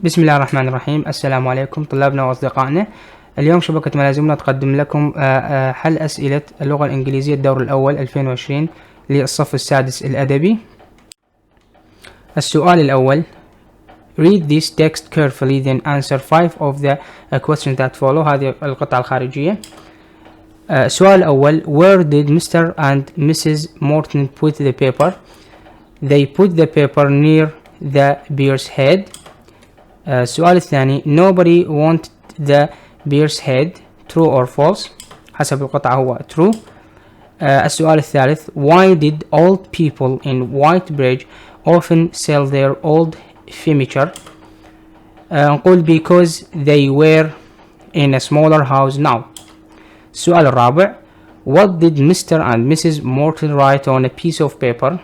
بسم الله الرحمن الرحيم. السلام عليكم طلابنا وأصدقائنا. اليوم شبكة ملازمنا تقدم لكم حل أسئلة اللغة الانكليزية الدور الاول 2020 للصف السادس الادبي. السؤال الاول: Read this text carefully then answer 5 of the questions that follow. هذه القطعة الخارجية. السؤال الأول: Where did Mr. and Mrs. Morton put the paper? They put the paper near the bear's head. السؤال الثاني: Nobody wanted the bear's head. True or false؟ حسب القطعة هو true. السؤال الثالث: Why did old people in Whitebridge often sell their old furniture? نقول because they were in a smaller house now. السؤال الرابع: What did Mr. and Mrs. Morton write on a piece of paper?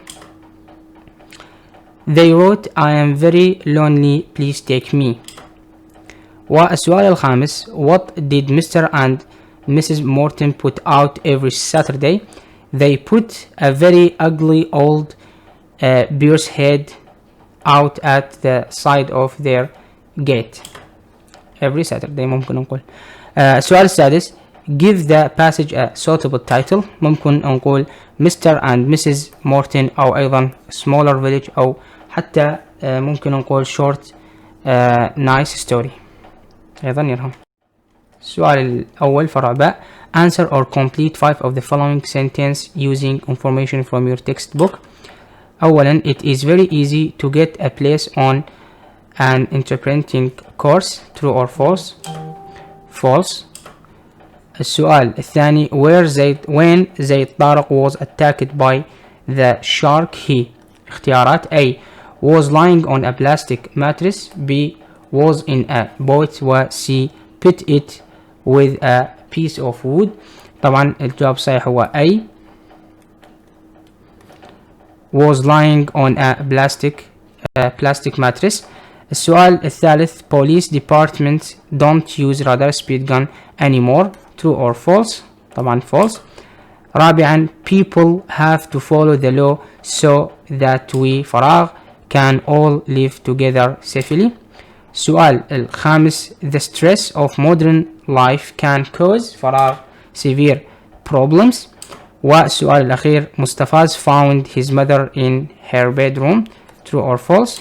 They wrote I am very lonely, please take me. والسؤال الخامس: What did Mr. and Mrs. Morton put out every Saturday? They put a very ugly old bear's head out at the side of their gate every Saturday. ممكن نقول. السؤال السادس: Give the passage a suitable title. ممكن نقول Mr. and Mrs. Morton أو أيضا Smaller Village أو حتى ممكن نقول Short Nice Story أيضا يرهم. السؤال الأول فرع باء: Answer or complete 5 of the following sentence using information from your textbook. أولا: It is very easy to get a place on an interpreting course. True or false؟ False. السؤال الثاني: when زيد طارق was attacked by the shark he. اختيارات: A was lying on a plastic mattress. B was in a boat. و C put it with a piece of wood. طبعا الجواب الصحيح هو A was lying on a plastic mattress. السؤال الثالث: police departments don't use radar speed gun anymore. True or false؟ طبعا false. رابعا: people have to follow the law so that we فراغ can all live together safely. السؤال الخامس: the stress of modern life can cause فراغ severe problems. والسؤال الأخير: Mustafa's found his mother in her bedroom. True or false؟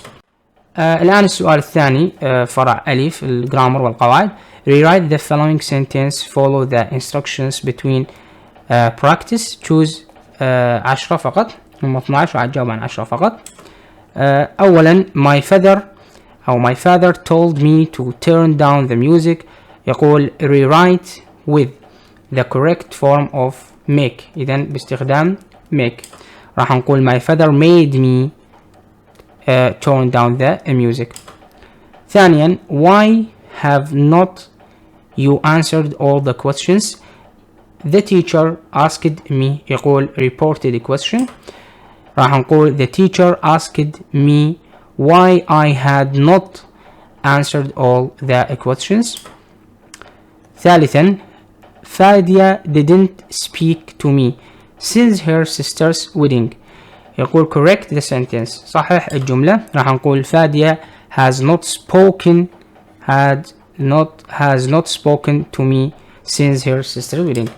الآن السؤال الثاني فرع ألف الجرامر والقواعد. Rewrite the following sentence. Follow the instructions between practice. Choose 10 فقط، هم 12 وعجاوب عن 10 فقط. أولا: my father told me to turn down the music. يقول rewrite with the correct form of make. إذن باستخدام make راح نقول my father made me turn down the music. ثانيا: why have not you answered all the questions? The teacher asked me. يقول reported question. راح نقول the teacher asked me why I had not answered all the questions. ثالثا: فادية didn't speak to me since her sister's wedding. يقول correct the sentence. صحح الجملة. راح نقول فادية has not spoken to me since her sister's wedding.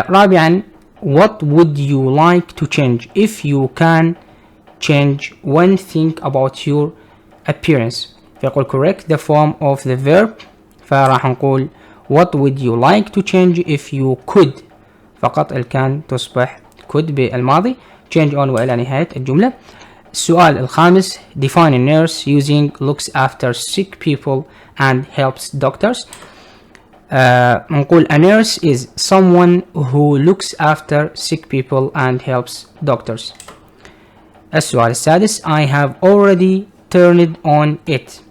رابعا: what would you like to change if you can change one thing about your appearance. فيقول correct the form of the verb. فراح نقول what would you like to change if you could. فقط الكان تصبح could بالماضي. change on وإلى نهاية الجملة. السؤال الخامس: define a nurse using looks after sick people and helps doctors. نقول a nurse is someone who looks after sick people and helps doctors. السؤال السادس: I have already turned on it.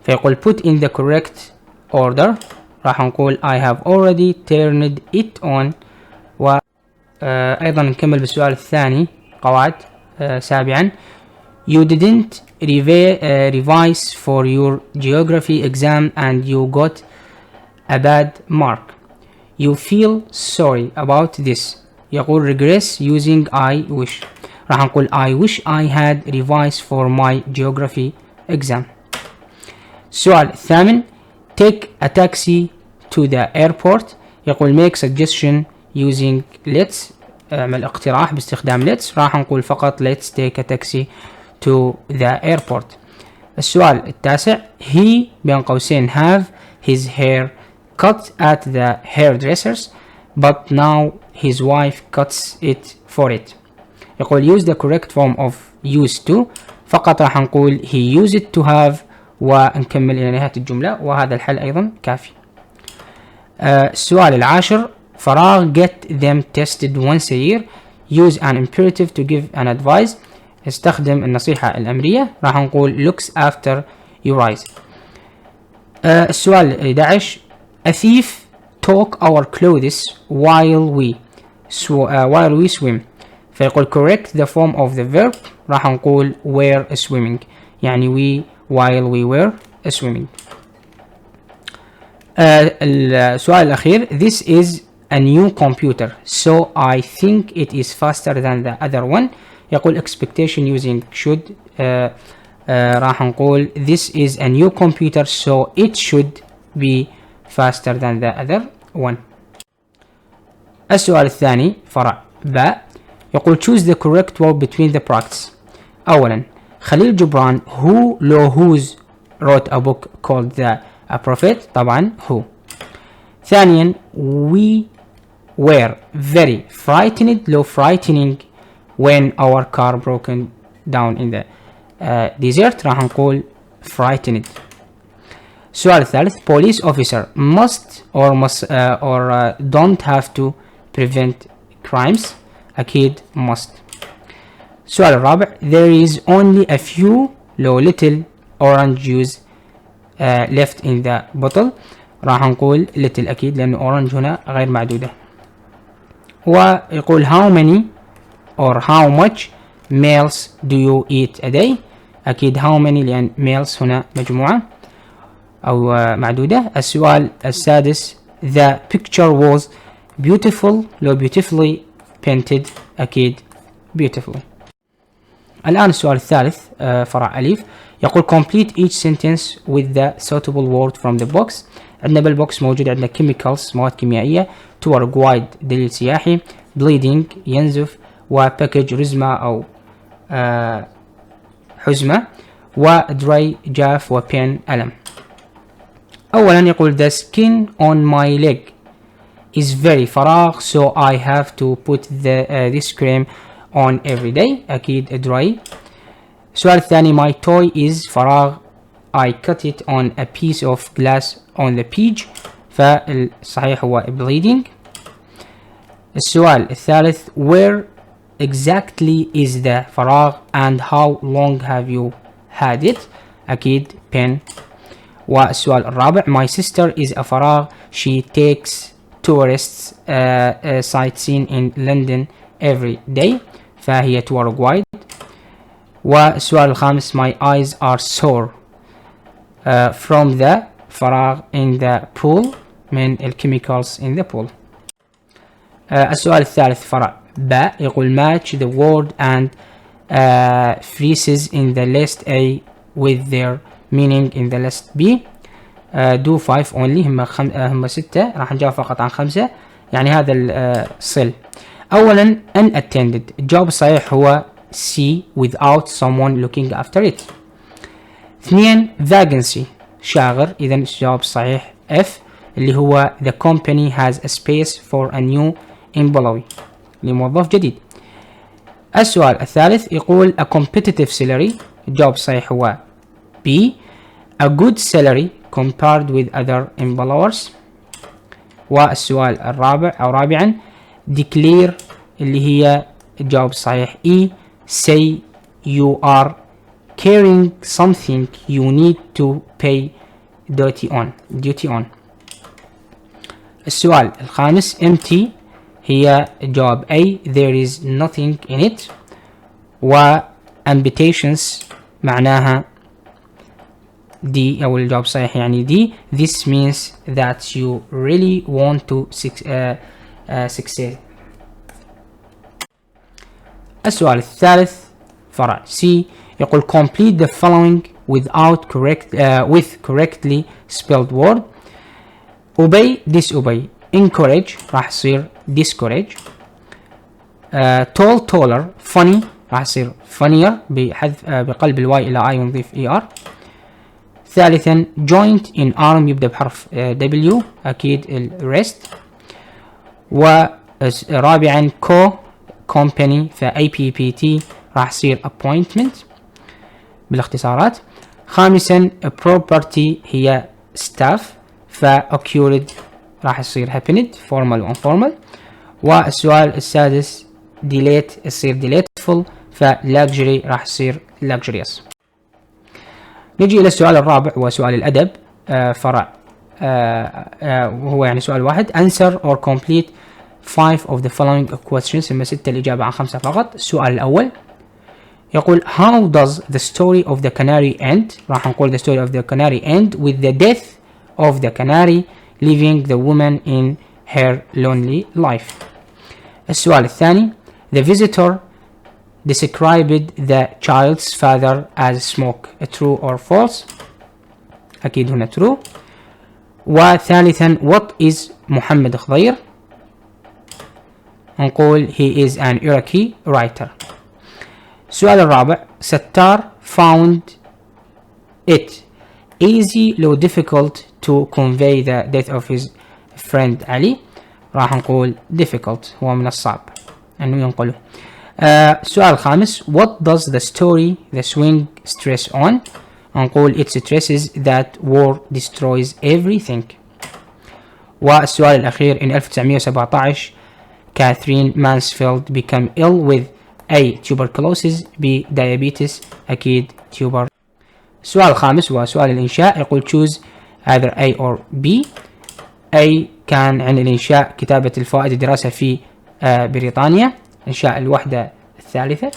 فيقول put in the correct order. راح نقول I have already turned it on. و أيضا نكمل بالسؤال الثاني قواعد. سابعا: you didn't revise for your geography exam and you got a bad mark. You feel sorry about this. يقول regress using I wish. راح نقول I wish I had revised for my geography exam. السؤال الثامن take a taxi to the airport. يقول make suggestion using let's. اعمل اقتراح باستخدام let's. راح نقول فقط let's take a taxi to the airport. السؤال التاسع he بين قوسين have his hair cut at the hairdressers but now his wife cuts it for it. يقول use the correct form of used to. فقط راح نقول he used to have ونكمل إلى نهاية الجملة، وهذا الحل أيضا كافي. السؤال العاشر فراغ get them tested once a year. use an imperative to give an advice. استخدم النصيحة الأمرية. راح نقول looks after your eyes. السؤال 11 a thief took our clothes while we swim. فيقول correct the form of the verb. راح نقول were swimming، يعني we while we were swimming. السؤال الأخير this is a new computer so I think it is faster than the other one. يقول expectation using should. راح نقول this is a new computer so it should be faster than the other one. السؤال الثاني فرع باء يقول choose the correct word between the brackets. أولا خليل جبران who لو whose wrote a book called the prophet. طبعا who. ثانيا we were very frightened لو frightening when our car broken down in the desert. راح نقول frightened. السؤال الثالث police officer must or don't have to prevent crimes. أكيد must. السؤال الرابع there is only a few low little orange juice left in the bottle. راح نقول little أكيد لأن orange هنا غير معدودة. ويقول how many or how much meals do you eat a day. أكيد how many لأن meals هنا مجموعة أو معدودة. السؤال السادس the picture was beautiful لو beautifully painted. أكيد beautiful. الآن السؤال الثالث فرع أليف يقول complete each sentence with the suitable word from the box. عندنا بالبوكس موجود عندنا chemicals مواد كيميائية، tour guide دليل سياحي، bleeding ينزف، وpackage رزمة أو حزمة، ودry جاف، وبين ألم. أولا يقول the skin on my leg is very فراغ so I have to put this cream on every day. أكيد dry. السؤال الثاني my toy is فراغ I cut it on a piece of glass on the page. فالصحيح هو bleeding. السؤال الثالث where exactly is the فراغ and how long have you had it. أكيد pen. والسؤال الرابع my sister is a فراغ she takes tourists sightseeing in London every day. فهي tour guide. والسؤال الخامس my eyes are sore from the فراغ in the pool من chemicals in the pool. السؤال الثالث فرع باء يقول match the word and phrases in the list A with their meaning in the list B. do 5 only هم 6 راح نجاوب فقط عن 5 يعني هذا الصل. أولا unattended الجواب الصحيح هو C without someone looking after it. اثنين vacancy شاغر إذا الجواب الصحيح F اللي هو the company has a space for a new employee لموظف جديد. السؤال الثالث يقول a competitive salary الجواب الصحيح هو B a good salary compared with other employers. والسؤال الرابع أو رابعا declare اللي هي الجواب الصحيح E say you are carrying something you need to pay duty on. السؤال الخامس empty هي الجواب A there is nothing in it. و ambitious معناها D أو الجواب الصحيح يعني D this means that you really want to succeed. السؤال الثالث فرع C يقول complete the following with correctly spelled word. obey disobey. encourage راح يصير discourage. tall taller. funny راح يصير funnier بحذف بقلب الواي الى اي ونضيف er. ثالثا joint in arm يبدأ بحرف W أكيد الريست. ورابعا company APPT راح يصير appointment بالاختصارات. خامسا property هي staff occurred راح يصير happened formal و informal. والسؤال السادس delete يصير delightful luxury راح يصير luxurious. نجي إلى السؤال الرابع وسؤال الأدب فرع وهو يعني سؤال واحد. answer or complete 5 of the following questions. ثم 6 الإجابة عن 5 فقط. السؤال الأول يقول how does the story of the canary end. راح نقول the story of the canary end with the death of the canary leaving the woman in her lonely life. السؤال الثاني the visitor described the child's father as smoke. true or false. أكيد هنا true. وثالثا what is محمد خضير. نقول he is an Iraqi writer. السؤال الرابع ستار found it easy لو difficult to convey the death of his friend علي. راح نقول difficult هو من الصعب أنه ينقله. السؤال الخامس what does the story the swing stress on. نقول it stresses that war destroys everything. والسؤال الأخير in 1917 كاثرين مانسفيلد become ill with A tuberculosis B diabetes أكيد tuber. السؤال الخامس وسؤال الإنشاء يقول choose either A or B. A كان عن الإنشاء كتابة الفوائد الدراسة في بريطانيا إنشاء الوحدة الثالثة.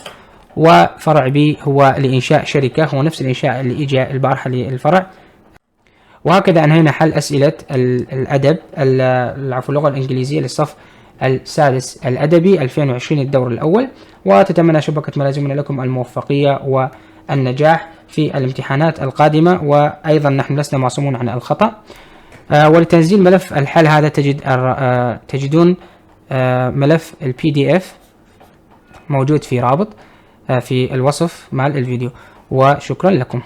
وفرع بي هو لإنشاء شركة هو نفس الإنشاء اللي إجا البارحة للفرع. وهكذا أنهينا حل أسئلة الأدب العفو اللغة الإنكليزية للصف السادس الأدبي 2020 الدور الأول. وتتمنى شبكة ملازمنا لكم الموفقية والنجاح في الامتحانات القادمة. وأيضا نحن لسنا معصومون عن الخطأ. ولتنزيل ملف الحل هذا تجدون ملف PDF موجود في رابط في الوصف مع الفيديو. وشكرا لكم.